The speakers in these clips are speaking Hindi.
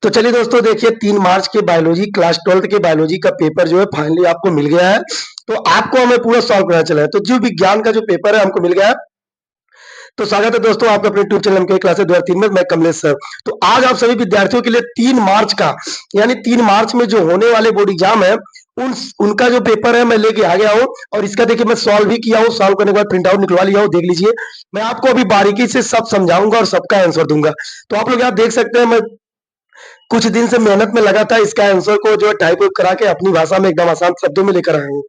तो चलिए दोस्तों, देखिए 3 मार्च के बायोलॉजी क्लास 12th के बायोलॉजी का पेपर जो है फाइनली आपको मिल गया है। तो आपको हमें पूरा सॉल्व करना चला है। तो जीव विज्ञान का जो पेपर है हमको मिल गया है। तो स्वागत है दोस्तों आपका अपने यूट्यूब चैनल के क्लास 2003 में। मैं कमलेश सर। तो आज आप सभी विद्यार्थियों के लिए 3 मार्च का यानी 3 मार्च में जो होने वाले बोर्ड एग्जाम है उनका जो पेपर है मैं लेके आ गया हूँ। और इसका देखिए मैं सॉल्व भी किया हूँ। सॉल्व करने के बाद प्रिंट आउट निकलवा लिया हूँ, देख लीजिए। मैं आपको अभी बारीकी से सब समझाऊंगा और सबका आंसर दूंगा। तो आप लोग यहाँ देख सकते हैं, मैं कुछ दिन से मेहनत में लगा था इसका आंसर को जो है टाइप करा के अपनी भाषा में एकदम आसान शब्दों में लेकर आया हूँ।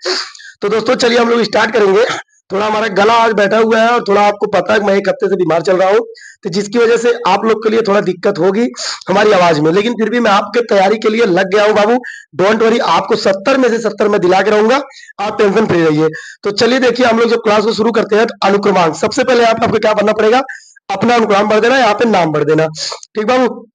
तो दोस्तों चलिए हम लोग स्टार्ट करेंगे। थोड़ा हमारा गला आज बैठा हुआ है और थोड़ा आपको पता है कि मैं 1 हफ्ते से बीमार चल रहा हूँ। तो जिसकी वजह से आप लोग के लिए थोड़ा दिक्कत होगी हमारी आवाज में, लेकिन फिर भी मैं आपके तैयारी के लिए लग गया हूँ बाबू। डोंट वरी, आपको 70 में से 70 में दिला के रहूंगा। आप टेंशन फ्री रहिए। तो चलिए देखिए हम लोग जब क्लास को शुरू करते हैं तो अनुक्रमांक सबसे पहले आपको क्या करना पड़ेगा, अपना अनुक्रम भर देना, यहाँ पे नाम भर देना। ठीक बाबू।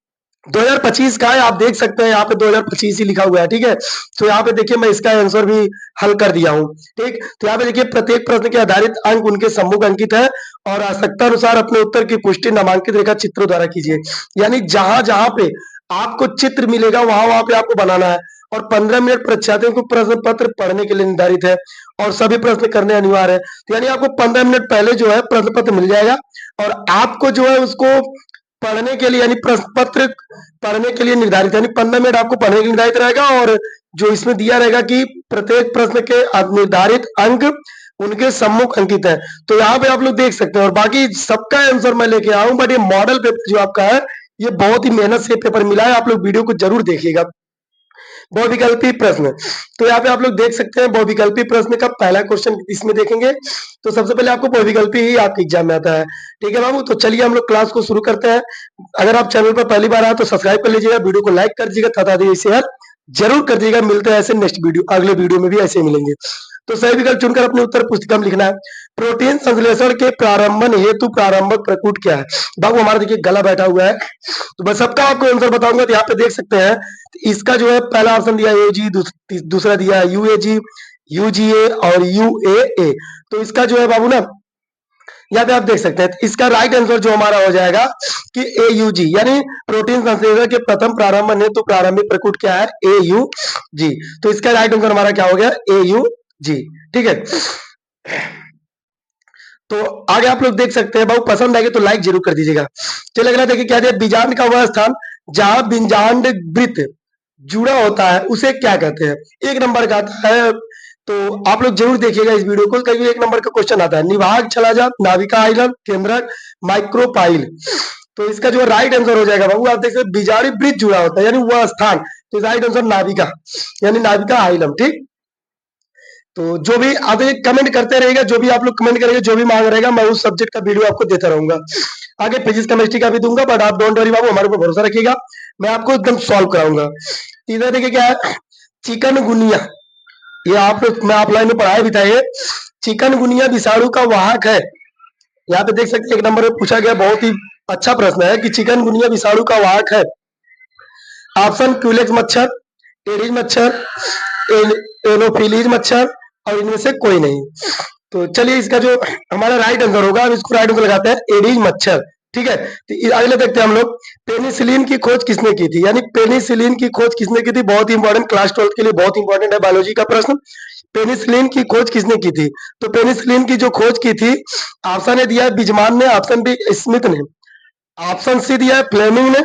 2025 का है, आप देख सकते हैं यहाँ पे 2025 ही लिखा हुआ है। ठीक है। तो यहाँ पे देखिए मैं इसका आंसर भी हल कर दिया हूँ। ठीक। तो यहाँ पे देखिए प्रत्येक प्रश्न के आधारित अंक उनके सम्मुख अंकित है और आवश्यकता अनुसार अपने उत्तर की पुष्टि नामांकित रेखा चित्रों द्वारा कीजिए। यानी जहां जहां पे आपको चित्र मिलेगा वहां वहां पे आपको बनाना है। और 15 मिनट परीक्षार्थियों को प्रश्न पत्र पढ़ने के लिए निर्धारित है और सभी प्रश्न करने अनिवार्य है। तो यानी आपको 15 मिनट पहले जो है प्रश्न पत्र मिल जाएगा और आपको जो है उसको पढ़ने के लिए यानी प्रश्न पत्र पढ़ने के लिए निर्धारित है। यानी 15 मिनट आपको पढ़ने के लिए निर्धारित रहेगा और जो इसमें दिया रहेगा कि प्रत्येक प्रश्न के निर्धारित अंक उनके सम्मुख अंकित है। तो यहाँ पे आप लोग देख सकते हैं और बाकी सबका आंसर मैं लेके आऊं। बट ये मॉडल पेपर जो आपका है ये बहुत ही मेहनत से पेपर मिला है। आप लोग वीडियो को जरूर देखिएगा। बहुविकल्पी प्रश्न। तो यहाँ पे आप लोग देख सकते हैं बहुविकल्पी प्रश्न का पहला क्वेश्चन इसमें देखेंगे। तो सबसे पहले आपको बहुविकल्पी ही आपके एग्जाम में आता है। ठीक है बाबू। तो चलिए हम लोग क्लास को शुरू करते हैं। अगर आप चैनल पर पहली बार आए तो सब्सक्राइब कर लीजिएगा, वीडियो को लाइक कर दीजिएगा तथा शेयर जरूर कर दीजिएगा। मिलते हैं ऐसे नेक्स्ट वीडियो, अगले वीडियो में भी ऐसे मिलेंगे। तो सही विकल्प चुनकर अपने उत्तर पुस्तिका में लिखना है। प्रोटीन संश्लेषण के प्रारंभन हेतु प्रारंभक प्रकूट क्या है। बाबू हमारा देखिए गला बैठा हुआ है तो मैं सबका आपको आंसर बताऊंगा। तो यहाँ पे देख सकते हैं इसका जो है पहला ऑप्शन दिया एजी, दूसरा दिया यूएजी, यूजीए और यूएए। तो इसका जो है बाबू ना यहाँ पे आप देख सकते हैं इसका राइट आंसर जो हमारा हो जाएगा कि एयूजी यानी प्रोटीन संश्लेषण के प्रथम प्रारंभ हेतु प्रारंभिक प्रकूट क्या है, एयूजी। तो इसका राइट आंसर हमारा क्या हो गया, एयूजी। ठीक है। तो आगे आप लोग देख सकते हैं, बहुत पसंद आएगी तो लाइक जरूर कर दीजिएगा। चलिए अगला देखिए क्या दिया, बीजांड का वह स्थान जहां बिंजांड वृत्त जुड़ा होता है उसे क्या कहते हैं। 1 नंबर का आता है। तो आप लोग जरूर देखिएगा इस वीडियो को, कहीं 1 नंबर का क्वेश्चन आता है। निभाग छलाजा, नाविका आइलम, केंद्रक, माइक्रोपाइल। तो इसका जो राइट आंसर हो जाएगा बाबू, आप देख सकते बिजारी वृत्त जुड़ा होता है यानी वह स्थान। तो राइट आंसर नाविका यानी नाविका आइलम। ठीक। तो जो भी आगे कमेंट करते रहेगा, जो भी आप लोग कमेंट करेंगे, जो भी मांग रहेगा, मैं उस सब्जेक्ट का वीडियो आपको देता रहूंगा। आगे फिजिक्स केमिस्ट्री का भी दूंगा, बट आप डोंट वरी बाबू, हमारे ऊपर भरोसा रखिएगा, मैं आपको एकदम सॉल्व कराऊंगा। तीसरा देखिए क्या है, चिकनगुनिया। ये आप मैं ऑफलाइन में पढ़ाया भी था। ये चिकनगुनिया विषाणु का वाहक है। यहाँ पे देख सकते हैं 1 नंबर में पूछा गया, बहुत ही अच्छा प्रश्न है कि चिकनगुनिया विषाणु का वाहक है। ऑप्शन क्यूलेक्स मच्छर, एडिज मच्छर, एनोफिलीज मच्छर और इनमें से कोई नहीं। तो चलिए इसका जो हमारा राइट आंसर होगा, अब इसको राइट आंसर लगाते हैं एडिज मच्छर। ठीक है। तो अगले देखते हैं हम लोग, पेनिसिलिन की खोज किसने की थी। यानी पेनिसिलिन की खोज किसने की थी, बहुत ही इंपॉर्टेंट, क्लास 12 के लिए बहुत इंपॉर्टेंट है बायोलॉजी का प्रश्न। पेनिसिलिन की खोज किसने की थी। तो पेनिसिलिन की जो खोज की थी, ऑप्शन ए दिया है बिजमान ने, ऑप्शन बी स्मिथ ने, ऑप्शन सी दिया है फ्लेमिंग ने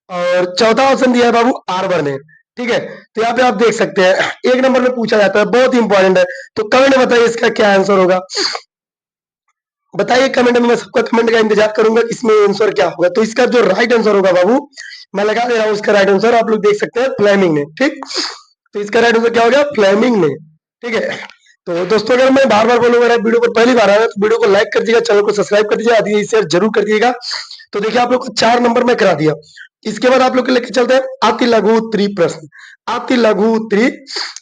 और चौथा ऑप्शन दिया है बाबू आर्बर ने। ठीक है। तो यहाँ पे आप देख सकते हैं 1 नंबर में पूछा जाता है, बहुत ही इंपॉर्टेंट है। तो कमेंट में बताइए इसका क्या आंसर होगा, बताइए कमेंट में। मैं सबका कमेंट का इंतजार करूंगा इसमें आंसर क्या होगा। तो इसका जो राइट आंसर होगा बाबू, मैं लगा दे रहा हूँ इसका राइट आंसर, आप लोग देख सकते हैं फ्लेमिंग ने। ठीक। तो इसका राइट आंसर क्या हो गया, फ्लेमिंग ने। ठीक है। तो दोस्तों अगर मैं बार बार बोलूंगा वीडियो पर पहली बार आ रहा है तो वीडियो को लाइक कर दीजिएगा, चैनल को सब्सक्राइब कर दीजिएगा, आदि शेयर जरूर कर दीजिएगा। तो देखिए आप लोग को 4 नंबर में करा दिया। इसके बाद आप लोग के लेके चलते हैं अति लघु उत्तरी प्रश्न। अति लघु उत्तरी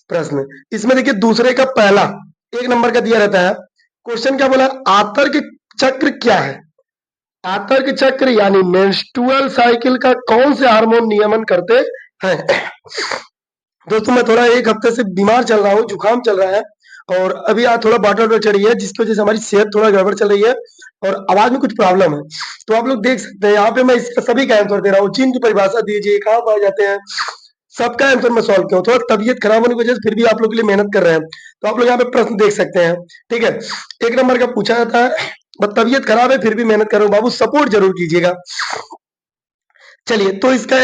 प्रश्न, इसमें देखिए दूसरे का पहला 1 नंबर का दिया रहता है। क्वेश्चन क्या बोला, आतर्क चक्र क्या है। आतर्क चक्र यानी मेंस्ट्रुअल साइकिल का कौन से हार्मोन नियमन करते हैं। दोस्तों मैं थोड़ा 1 हफ्ते से बीमार चल रहा हूँ, जुकाम चल रहा है और अभी आज थोड़ा बॉटल चढ़ी है, जिसकी वजह से हमारी सेहत थोड़ा गड़बड़ चल रही है और आवाज में कुछ प्रॉब्लम है। तो आप लोग देख सकते हैं यहाँ पे मैं इसका सभी का आंसर दे रहा हूँ। जीन की परिभाषा दीजिए, कहाँ पाए जाते हैं, सबका आंसर मैं सॉल्व किया हूँ। थोड़ा तबीयत खराब होने की वजह से फिर भी आप लोग के लिए मेहनत कर रहे हैं। तो आप लोग यहाँ पे प्रश्न देख सकते हैं, ठीक है। 1 नंबर का पूछा जाता है, बस तबीयत खराब है फिर भी मेहनत कर रहा हूँ बाबू, सपोर्ट जरूर कीजिएगा। चलिए, तो इसका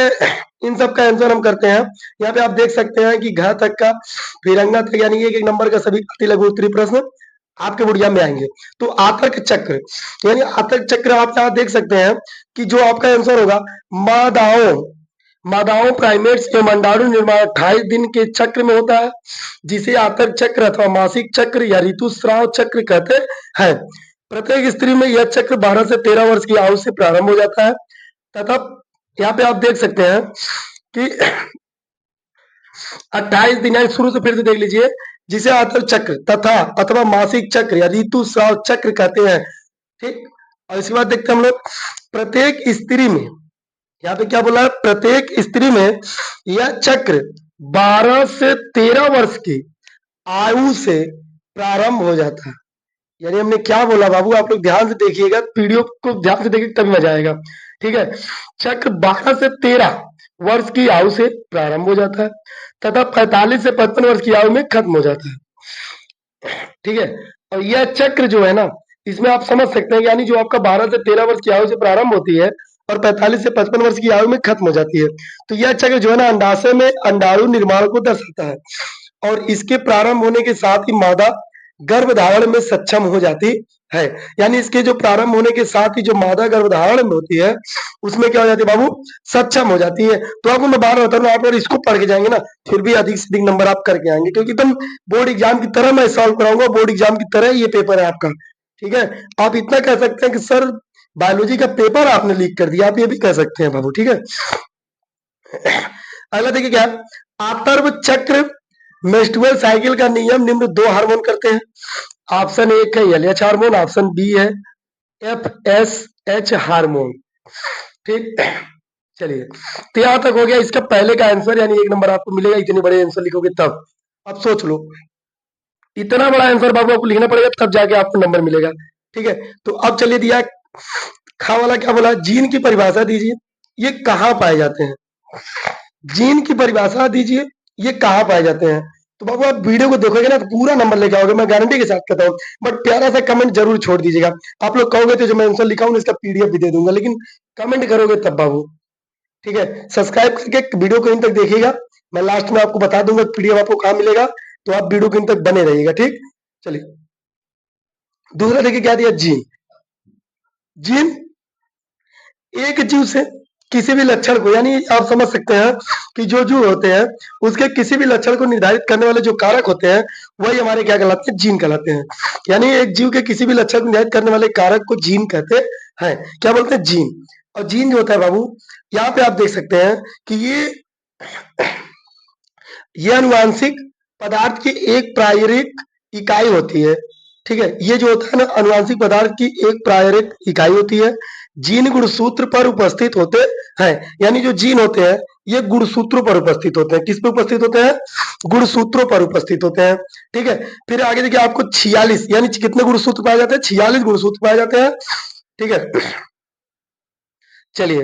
इन सब का आंसर हम करते हैं। यहाँ पे आप देख सकते हैं कि घ तक का, फिर अंगा तक, यानी 1 नंबर का सभी अति लघु उत्तरीय प्रश्न आपके बुढ़िया में आएंगे। तो आतक चक्र, यानी आतक चक्र आप यहाँ देख सकते हैं कि जो आपका आंसर होगा, मादाओं मादाओं प्राइमेट्स एवं अंडाणु निर्माण 28 दिन के चक्र में होता है, जिसे आतक चक्र अथवा मासिक चक्र या ऋतुस्राव चक्र कहते हैं। प्रत्येक स्त्री में यह चक्र 12 से 13 वर्ष की आयु से प्रारंभ हो जाता है तथा यहाँ पे आप देख सकते हैं कि 28 दिन, यानी शुरू से फिर से देख लीजिए, जिसे आतक चक्र तथा अथवा मासिक चक्र या ऋतुस्राव चक्र कहते हैं, ठीक। और इसके बाद देखते हैं हम लोग, प्रत्येक स्त्री में, यहाँ पे क्या बोला है, प्रत्येक स्त्री में यह चक्र 12 से 13 वर्ष की आयु से प्रारंभ हो जाता है। यानी हमने क्या बोला बाबू, आप लोग ध्यान से देखिएगा, वीडियो को ध्यान से देखिए तभी मजा आएगा, ठीक है। चक्र 12 से 13 वर्ष की आयु से प्रारंभ हो जाता है तथा 45 से 55 वर्ष की आयु में खत्म हो जाता है, ठीक है। और यह चक्र जो है ना, इसमें आप समझ सकते हैं, यानी जो आपका 12 से 13 वर्ष की आयु से प्रारंभ होती है और 45 से 55 वर्ष की आयु में खत्म हो जाती है, तो यह चक्र जो है ना, अंडाशय में अंडाणु निर्माण को दर्शाता है और इसके प्रारंभ होने के साथ ही मादा गर्भधारण में सक्षम हो जाती है। यानी इसके जो प्रारंभ होने के साथ ही जो मादा गर्भधारण में होती है, उसमें क्या हो जाती है बाबू, सक्षम हो जाती है। तो आपको मैं बार बता रहा हूँ, आप अगर इसको पढ़ के जाएंगे ना, फिर भी अधिक से अधिक नंबर आप करके आएंगे, क्योंकि एकदम बोर्ड एग्जाम की तरह मैं सॉल्व कराऊंगा, बोर्ड एग्जाम की तरह ये पेपर है आपका, ठीक है। आप इतना कह सकते हैं कि सर बायोलॉजी का पेपर आपने लीक कर दिया, आप ये भी कह सकते हैं बाबू, ठीक है। अगला देखिए क्या, आतर्व चक्र मेंस्ट्रुअल साइकिल का नियम निम्न 2 हार्मोन करते हैं। ऑप्शन 1 है एलएच हार्मोन, ऑप्शन बी है एफएसएच हार्मोन, ठीक। चलिए, तो यहां तक हो गया इसका पहले का आंसर, यानी 1 नंबर आपको मिलेगा, इतने बड़े आंसर लिखोगे तब। अब सोच लो, इतना बड़ा आंसर बाबू आपको लिखना पड़ेगा तब जाके आपको नंबर मिलेगा, ठीक है। तो अब चलिए, दिया खा वाला क्या बोला, जीन की परिभाषा दीजिए, ये कहाँ पाए जाते हैं, जीन की परिभाषा दीजिए, ये कहाँ पाए जाते हैं। तो बाबू आप वीडियो को देखोगे ना तो पूरा नंबर लेके आओगे, मैं गारंटी के साथ कहता हूँ, बट प्यारा सा कमेंट जरूर छोड़ दीजिएगा। आप लोग कहोगे तो जो मैं आंसर लिखा हूँ इसका पीडीएफ भी दे दूंगा, लेकिन कमेंट करोगे तब बाबू, ठीक है। सब्सक्राइब करके वीडियो को इन तक देखिएगा, मैं लास्ट में आपको बता दूंगा पीडीएफ आपको कहाँ मिलेगा, तो आप वीडियो को इन तक बने रहिएगा, ठीक। चलिए, दूसरा देखिए क्या दिया, जीन। जीन एक जीव से किसी भी लक्षण को, यानी आप समझ सकते हैं कि जो जीव होते हैं उसके किसी भी लक्षण को निर्धारित करने वाले जो कारक होते हैं, वही हमारे क्या कहलाते हैं, जीन कहलाते हैं। यानी एक जीव के किसी भी लक्षण को निर्धारित करने वाले कारक को जीन कहते हैं। क्या बोलते हैं, जीन। और जीन जो होता है बाबू, यहाँ पे आप देख सकते हैं कि ये अनुवांशिक पदार्थ की एक प्रायोगिक इकाई होती है, ठीक है। ये जो होता है ना, अनुवांशिक पदार्थ की एक प्रायोगिक इकाई होती है, जीन गुणसूत्र पर उपस्थित होते हैं। यानी जो जीन होते हैं ये गुणसूत्रों पर उपस्थित होते हैं, किस पे उपस्थित होते हैं, गुणसूत्रों पर उपस्थित होते हैं, ठीक है। फिर आगे देखिए आपको 46, यानी कितने गुणसूत्र पाए जाते हैं, 46 गुणसूत्र पाए जाते हैं, ठीक है। चलिए,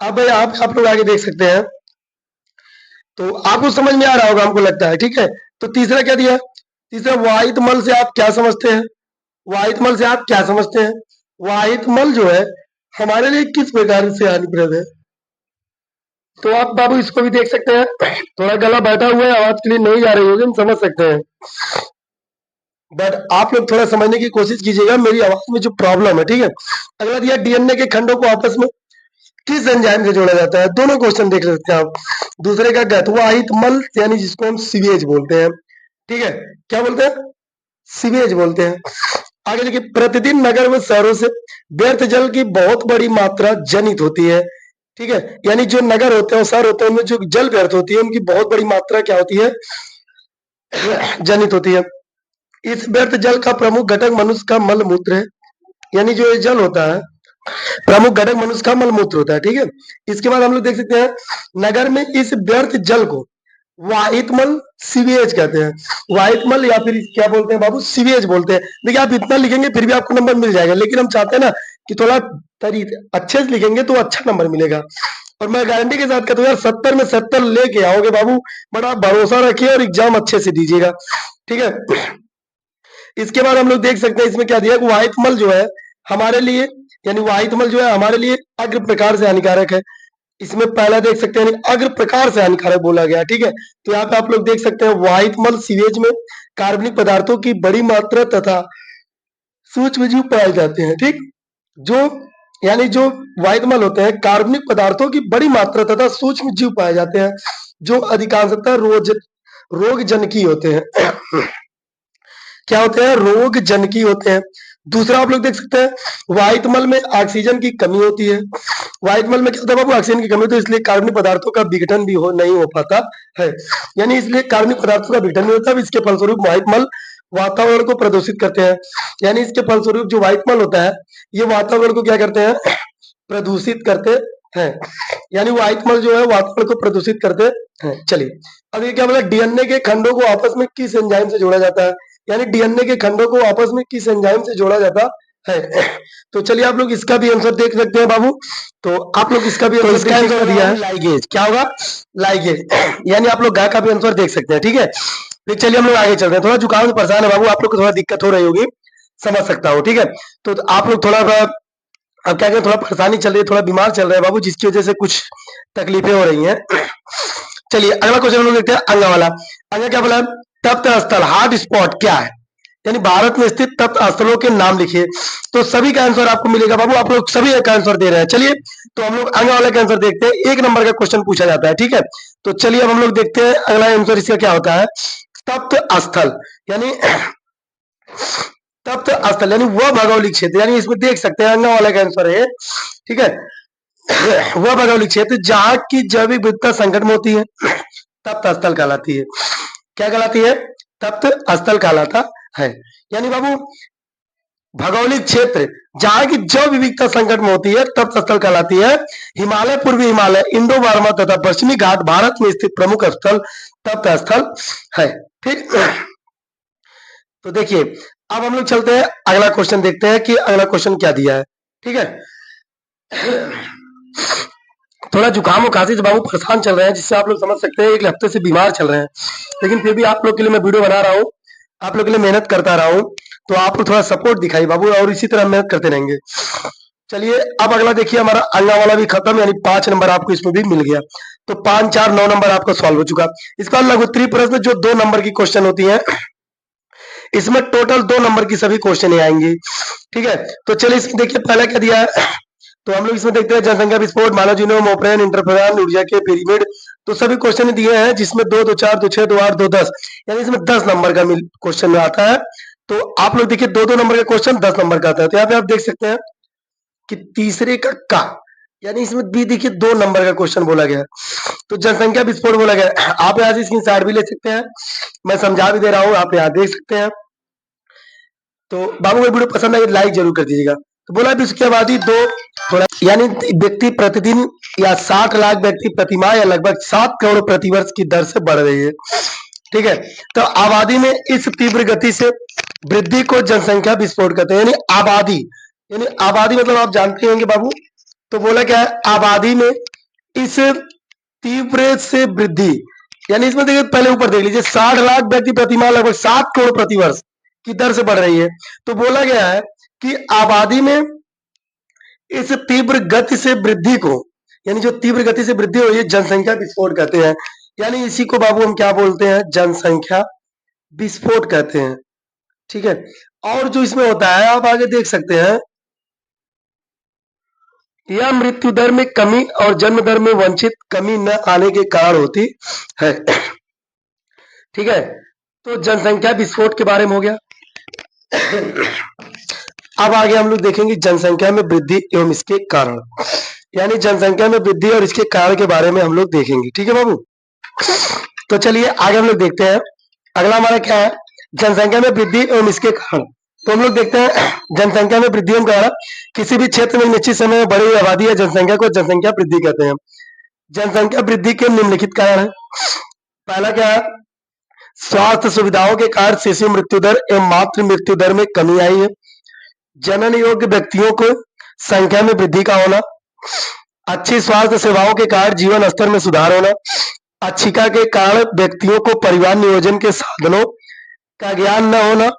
अब भाई आप लोग आगे देख सकते हैं, तो आपको समझ में आ रहा होगा हमको लगता है, ठीक है। तो तीसरा क्या दिया, तीसरा वाहित मल से आप क्या समझते हैं, वाहित मल से आप क्या समझते हैं, वाहित मल जो है हमारे लिए किस प्रकार से हानिप्रद है। तो आप बाबू इसको भी देख सकते हैं, थोड़ा गला बैठा हुआ है, आवाज क्लियर नहीं जा रही होगी, हम समझ सकते हैं, बट आप लोग थोड़ा समझने की कोशिश कीजिएगा, मेरी आवाज में जो प्रॉब्लम है, ठीक है। अगला दिया, डीएनए के खंडों को आपस में किस एंजाइम से जोड़ा जाता है, दोनों क्वेश्चन देख सकते हैं आप। दूसरे का गतवाहित मल, यानी जिसको हम सीवेज बोलते हैं, ठीक है। क्या बोलते हैं, सीवेज बोलते हैं। आगे देखिए, प्रतिदिन नगर व शहरों से व्यर्थ जल की बहुत बड़ी मात्रा जनित होती है, ठीक है। यानी जो नगर होते हैं और शहर होते हैं उनमें जो जल व्यर्थ होती है उनकी बहुत बड़ी मात्रा क्या होती है, जनित होती है। इस व्यर्थ जल का प्रमुख घटक मनुष्य का मल मूत्र है, यानी जो ये जल होता है प्रमुख घटक मनुष्य का मल मूत्र होता है, ठीक है। इसके बाद हम लोग देख सकते हैं, नगर में इस व्यर्थ जल को वाहितमल सीवेज कहते हैं, वाहितमल या फिर क्या बोलते हैं बाबू, सीवेज बोलते हैं। देखिए आप इतना लिखेंगे फिर भी आपको नंबर मिल जाएगा, लेकिन हम चाहते हैं ना कि थोड़ा अच्छे से लिखेंगे तो अच्छा नंबर मिलेगा। और मैं गारंटी के साथ कहता हूँ यार 70 में 70 लेके आओगे बाबू, बड़ा भरोसा रखिए और एग्जाम अच्छे से दीजिएगा, ठीक है। इसके बाद हम लोग देख सकते हैं इसमें क्या दिया, वाहितमल जो है हमारे लिए, यानी वाहितमल जो है हमारे लिए अग्र प्रकार से हानिकारक है। इसमें पहला देख सकते हैं अग्र प्रकार से हानिकारक बोला गया, ठीक है। तो यहाँ पे आप लोग देख सकते हैं वाहितमल सीवेज में कार्बनिक पदार्थों की बड़ी मात्रा तथा सूक्ष्म जीव पाए जाते हैं, ठीक। जो यानी जो वाहितमल होते हैं कार्बनिक पदार्थों की बड़ी मात्रा तथा सूक्ष्म जीव पाए जाते हैं, जो अधिकांशतः रोग जनकी होते हैं। क्या होते हैं, रोग जनकी होते हैं। दूसरा आप लोग देख सकते हैं वाहितमल में ऑक्सीजन की कमी होती है। वाहितमल में क्या होता है बाबू, ऑक्सीजन की कमी होती है, इसलिए कार्बनिक पदार्थों का विघटन भी नहीं हो पाता है, यानी इसलिए कार्बनिक पदार्थों का विघटन नहीं होता। इसके फलस्वरूप वाहितमल वातावरण को प्रदूषित करते हैं, यानी इसके फलस्वरूप जो वाहितमल होता है ये वातावरण को क्या करते हैं, प्रदूषित करते हैं, यानी वाहितमल जो है वातावरण को प्रदूषित करते हैं। चलिए अब ये क्या बोला, डीएनए के खंडों को आपस में किस एंजाइम से जोड़ा जाता है, यानी डीएनए के खंडों को आपस में किस एंजाइम से जोड़ा जाता है। तो चलिए आप लोग इसका भी आंसर देख सकते हैं बाबू। तो आप लोग इसका भी आंसर दिया है लाइगेज, क्या होगा, लाइगेज, यानी आप लोग गा का भी आंसर देख सकते हैं, ठीक है। फिर चलिए हम लोग आगे चलते हैं, थोड़ा जुकाम से परेशान है बाबू, आप लोग को थोड़ा दिक्कत हो रही होगी, समझ सकता हूँ, ठीक है। तो आप लोग थोड़ा अब क्या करें, थोड़ा परेशानी चल रही है, थोड़ा बीमार चल रहे हैं बाबू, जिसकी वजह से कुछ तकलीफें हो रही हैं। चलिए अगला क्वेश्चन हम लोग देखते हैं, अंगा वाला। अंगा क्या बोला, तप्त स्थल हॉट स्पॉट क्या है, यानी भारत में स्थित तप्त स्थलों के नाम लिखिए। तो सभी का आंसर आपको मिलेगा बाबू, आप लोग सभी एक आंसर दे रहे हैं। चलिए तो हम लोग अंगा वाले का आंसर देखते हैं, 1 नंबर का क्वेश्चन पूछा जाता है, ठीक है। तो चलिए अब हम लोग देखते हैं अगला आंसर इसका क्या होता है। तप्त स्थल यानी तप्त स्थल यानी वह भौगोलिक क्षेत्र, यानी इसमें देख सकते हैं अंगा वाला का आंसर है, ठीक है। वह भौगोलिक क्षेत्र जहां की जैविक विविधता संकट में होती है, तप्त स्थल कहलाती है। क्या कहलाती है, तप्त स्थल कहलाता है। यानी बाबू भौगोलिक क्षेत्र जहां की जैव विविधता संकट में होती है तप्त स्थल कहलाती है। हिमालय, पूर्वी हिमालय, इंडो बार्मा तथा पश्चिमी घाट भारत में स्थित प्रमुख स्थल तप्त स्थल है, ठीक। तो देखिए अब हम लोग चलते हैं अगला क्वेश्चन देखते हैं कि अगला क्वेश्चन क्या दिया है, ठीक है। थोड़ा जुकाम और खांसी से बाबू परेशान चल रहे हैं, जिससे आप लोग समझ सकते हैं 1 हफ्ते से बीमार चल रहे हैं, लेकिन फिर भी आप लोग के लिए मैं वीडियो बना रहा हूँ, आप लोग के लिए मेहनत करता रहा हूँ, तो आप लोग थोड़ा सपोर्ट दिखाई बाबू, और इसी तरह मेहनत करते रहेंगे। चलिए अब अगला देखिए, हमारा अंगा वाला भी खत्म, यानी 5 नंबर आपको इसमें भी मिल गया। तो 5, 4, 9 नंबर आपका सॉल्व हो चुका। इसके बाद लघुत्तरीय प्रश्न जो 2 नंबर की क्वेश्चन होती है, इसमें टोटल 2 नंबर की सभी क्वेश्चन आएंगी, ठीक है। तो चलिए इसमें देखिए पहला क्या दिया है, तो हम लोग इसमें देखते हैं जनसंख्या विस्फोट, मानव जीनोम, ऑपरेन, इंटरफेरॉन, ऊर्जा के पिरामिड। तो सभी क्वेश्चन दिए हैं, जिसमें 2, 2, 4, 2, 6, 2, 8, 2, 10, यानी इसमें 10 नंबर का क्वेश्चन में आता है। तो आप लोग देखिए 2, 2 नंबर का क्वेश्चन 10 नंबर का आता है। तो यहाँ पे आप देख सकते हैं कि तीसरे का यानी इसमें भी देखिए 2 नंबर का क्वेश्चन बोला गया है। तो जनसंख्या विस्फोट बोला गया है। आप यहाँ से स्क्रीन शॉट भी ले सकते हैं, मैं समझा भी दे रहा हूँ, आप यहाँ देख सकते हैं। तो बाबू को वीडियो पसंद आई लाइक जरूर कर दीजिएगा। तो बोला विश्व की आबादी 2 थोड़ा यानी व्यक्ति प्रतिदिन या 60 लाख व्यक्ति प्रतिमाह या लगभग 7 करोड़ प्रतिवर्ष की दर से बढ़ रही है, ठीक है। तो आबादी में इस तीव्र गति से वृद्धि को जनसंख्या विस्फोट कहते हैं, यानी आबादी मतलब आप जानते होंगे बाबू। तो बोला क्या है, आबादी में इस तीव्र से वृद्धि, यानी इसमें देखिए पहले ऊपर देख लीजिए, 60 लाख व्यक्ति प्रतिमाह लगभग 7 करोड़ प्रतिवर्ष की दर से बढ़ रही है। तो बोला गया है कि आबादी में इस तीव्र गति से वृद्धि को, यानी जो तीव्र गति से वृद्धि हुई है, जनसंख्या विस्फोट कहते हैं। यानी इसी को बाबू हम क्या बोलते हैं, जनसंख्या विस्फोट कहते हैं, ठीक है। और जो इसमें होता है आप आगे देख सकते हैं, यह मृत्यु दर में कमी और जन्म दर में वांछित कमी न आने के कारण होती है, ठीक है। तो जनसंख्या विस्फोट के बारे में हो गया। अब आगे हम लोग देखेंगे जनसंख्या में वृद्धि एवं इसके कारण, यानी जनसंख्या में वृद्धि और इसके कारण के बारे में हम लोग देखेंगे, ठीक है बाबू। तो चलिए आगे हम लोग देखते हैं, अगला हमारा क्या है, जनसंख्या में वृद्धि एवं इसके कारण। तो हम लोग देखते हैं जनसंख्या में वृद्धि एवं कारण, किसी भी क्षेत्र में निश्चित समय में बढ़ी हुई आबादी या जनसंख्या को जनसंख्या वृद्धि कहते हैं। जनसंख्या वृद्धि के निम्नलिखित कारण है। पहला क्या है, स्वास्थ्य सुविधाओं के कारण शिशु मृत्यु दर एवं मातृ मृत्यु दर में कमी आई है। जनन योग्य व्यक्तियों को संख्या में वृद्धि का होना, अच्छी स्वास्थ्य सेवाओं के कारण जीवन स्तर में सुधार होना, अच्छिका के कारण व्यक्तियों को परिवार नियोजन के साधनों का ज्ञान न होना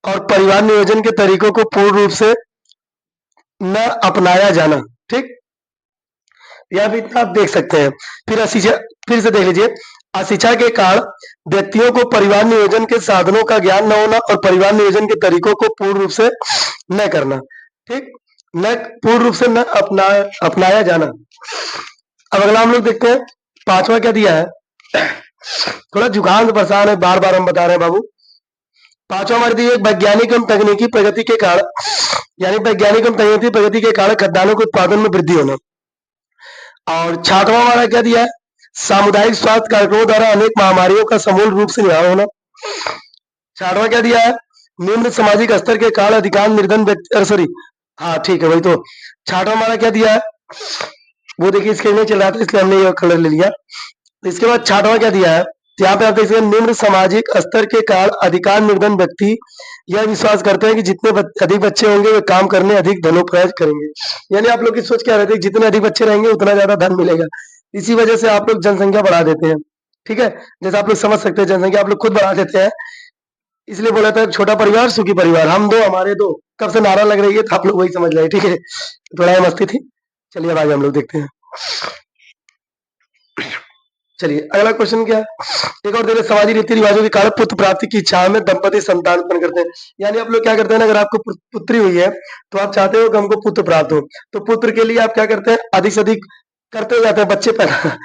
और परिवार नियोजन के तरीकों को पूर्ण रूप से न अपनाया जाना। ठीक, यह भी आप देख सकते हैं। फिर से देख लीजिए, अशिक्षा के कारण व्यक्तियों को परिवार नियोजन के साधनों का ज्ञान न होना और परिवार नियोजन के तरीकों को पूर्ण रूप से न करना। ठीक, न पूर्ण रूप से न अपनाया जाना। अब अगला हम लोग देखते हैं, पांचवा क्या दिया है, थोड़ा जुकाम से परेशान है, बार बार हम बता रहे हैं बाबू। पांचवा हमारे दिए, वैज्ञानिक एवं तकनीकी प्रगति के कारण, यानी वैज्ञानिक एवं तकनीकी प्रगति के कारण खाद्यान्नों के उत्पादन में वृद्धि होना। और छठवां हमारा क्या दिया है, सामुदायिक स्वास्थ्य कार्यक्रमों द्वारा अनेक महामारियों का समूल रूप से निवारण होना। छठवां क्या दिया है, निम्न सामाजिक स्तर के कारण अधिकांश निर्धन व्यक्ति, सॉरी हाँ ठीक है वही तो। छठवां हमारा क्या दिया है, वो देखिए स्क्रीन में चल रहा था इसलिए हमने ये कलर ले लिया। इसके बाद छठवां क्या दिया है, यहाँ पे आप देख सकते हैं, निम्न सामाजिक स्तर के कारण अधिकांश निर्धन व्यक्ति यह विश्वास करते हैं कि जितने अधिक बच्चे होंगे वे काम करने अधिक धनोपार्जन करेंगे। यानी आप लोग की सोच क्या रहती है, जितने अधिक बच्चे रहेंगे उतना ज्यादा धन मिलेगा। इसी वजह से आप लोग जनसंख्या बढ़ा देते हैं। ठीक है, जैसे आप लोग समझ सकते हैं, जनसंख्या आप लोग खुद बढ़ा देते हैं। इसलिए बोला था छोटा परिवार सुखी परिवार, हम दो हमारे दो, कब से नारा लग रही है तो आप लोग वही समझ रहे हैं। ठीक है, थोड़ा मस्ती थी। चलिए अब आगे हम लोग देखते हैं। चलिए अगला क्वेश्चन क्या है, एक और देखिए, समाजी रीति रिवाजों के कारण पुत्र प्राप्ति की इच्छा में दंपति संतान उत्पन्न करते हैं। यानी आप लोग क्या करते हैं ना, अगर आपको पुत्री हुई है तो आप चाहते हो कि हमको पुत्र प्राप्त हो, तो पुत्र के लिए आप क्या करते हैं, अधिक से अधिक करते जाते हैं बच्चे पैदा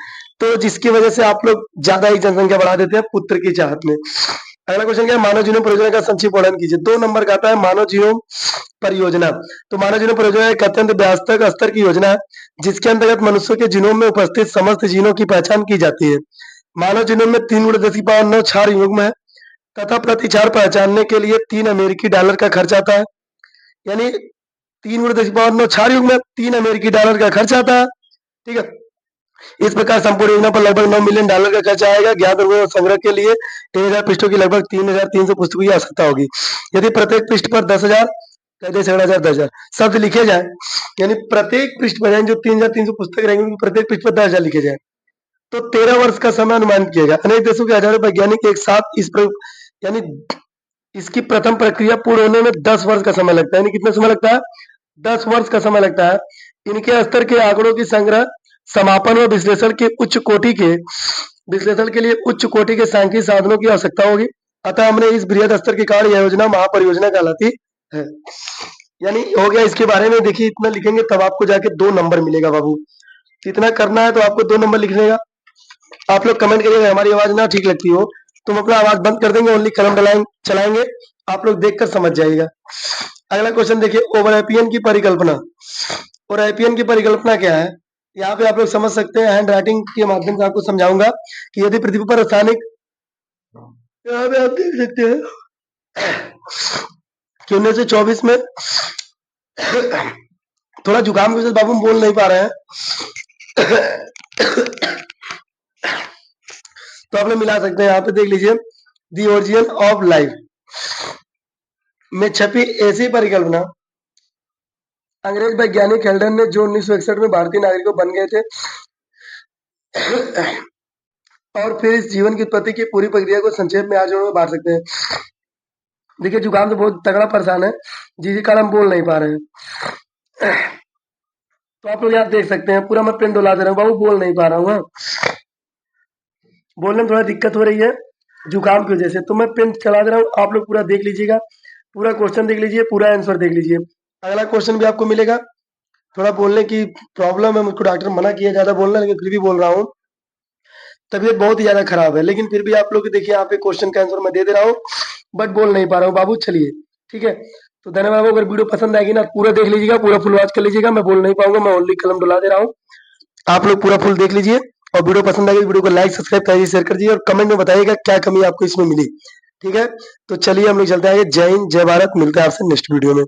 तो जिसकी वजह से आप लोग ज्यादा ही जनसंख्या बढ़ा देते हैं पुत्र की चाहत में। अगला क्वेश्चन क्या है, मानव जीवन परियोजना का संक्षिप्त वर्णन कीजिए। 2 नंबर का आता है मानव जीवन परियोजना। तो मानव जीवन परियोजना एक अत्यंत व्यापक स्तर की योजना है जिसके अंतर्गत मनुष्य के जीनोम में उपस्थित समस्त जीनों की पहचान की जाती है। मानव जीनोम में 3 × 10⁹ क्षार युग्म है तथा प्रति क्षार पहचानने के लिए $3 का खर्च आता है। यानी 3 × 10⁹ क्षार युग्म में $3 का खर्च आता है। ठीक है, इस प्रकार संपूर्ण योजना पर लगभग $9 मिलियन का खर्च आएगा। ज्ञात रोगों संग्रह के लिए 1000 पृष्ठों की लगभग 3300 पुस्तकों की आवश्यकता होगी। यदि प्रत्येक पृष्ठ पर 10,000 10,000 शब्द लिखे जाए, यानी प्रत्येक पृष्ठ पर जो 3300 पुस्तक रहेंगे प्रत्येक पृष्ठ पर 10,000 लिखे जाए तो 13 वर्ष का समय अनुमानित किया गया। अनेक देशों के हजारों वैज्ञानिक एक साथ इस प्रयोग, यानी इसकी प्रथम प्रक्रिया पूर्ण होने में 10 वर्ष का समय लगता है। यानी कितना समय लगता है, 10 वर्ष का समय लगता है। इनके स्तर के आंकड़ों की संग्रह, समापन और विश्लेषण के विश्लेषण के लिए उच्च कोटि के सांख्यिकी साधनों की आवश्यकता होगी। अतः हमने इस बृहद स्तर के कारण यह योजना महापरियोजना कहलाती है। यानी हो गया, इसके बारे में देखिए, इतना लिखेंगे तब आपको जाके 2 नंबर मिलेगा बाबू। इतना करना है तो आपको 2 नंबर लिखने का। आप लोग कमेंट करिएगा, हमारी आवाज ना ठीक लगती हो तो हम अपना आवाज बंद कर देंगे, ओनली कलम चलाएंगे, आप लोग देखकर समझ जाइएगा। अगला क्वेश्चन देखिए, ओवरलैपिंग की परिकल्पना। ओवरलैपिंग की परिकल्पना क्या है, यहाँ पे आप लोग समझ सकते हैं। हैंड राइटिंग के माध्यम से आपको समझाऊंगा कि यदि पृथ्वी पर रासायनिक, यहाँ पे आप देख सकते हैं कि 1924 में थोड़ा जुकाम की वजह से बाबू हम बोल नहीं पा रहे हैं तो आप लोग मिला सकते हैं। यहाँ पे देख लीजिए, दी ओरिजिन ऑफ लाइफ में छपी ऐसी परिकल्पना अंग्रेज वैज्ञानिक हेल्डन ने जो 1961 में भारतीय नागरिकों बन गए थे और फिर इस जीवन की उत्पत्ति की पूरी प्रक्रिया को संक्षेप में आज में बांट सकते हैं। देखिए जुकाम तो बहुत तगड़ा परेशान है, जिसके कारण हम बोल नहीं पा रहे हैं। तो आप लोग यहाँ देख सकते हैं, पूरा मैं पेन डुला दे रहा हूँ बाबू, बोल नहीं पा रहा हूँ। बोलने में थोड़ा दिक्कत हो रही है जुकाम की वजह से, तो मैं पेन चला दे रहा हूँ। आप लोग पूरा देख लीजिएगा, पूरा क्वेश्चन देख लीजिए, पूरा आंसर देख लीजिए। अगला क्वेश्चन भी आपको मिलेगा। थोड़ा बोलने की प्रॉब्लम है, मुझको डॉक्टर मना किया ज्यादा बोलना, लेकिन फिर भी बोल रहा हूँ। तबीयत बहुत ही ज्यादा खराब है, लेकिन फिर भी आप लोग देखिए यहाँ पे क्वेश्चन का आंसर मैं दे रहा हूँ, बट बोल नहीं पा रहा हूँ बाबू। चलिए ठीक है, तो धन्यवाद। अगर वीडियो पसंद आएगी ना, पूरा देख लीजिएगा, पूरा फुल वॉच कर लीजिएगा। मैं बोल नहीं पाऊंगा, मैं ओनली कलम डुला दे रहा हूँ। आप लोग पूरा फुल देख लीजिए और वीडियो पसंद आएगी वीडियो को लाइक सब्सक्राइब करिए, शेयर कर दीजिए और कमेंट में बताइएगा क्या कमी आपको इसमें मिली। ठीक है, तो चलिए हम लोग चलते हैं। जय हिंद, जय भारत, मिलते हैं आपसे नेक्स्ट वीडियो में।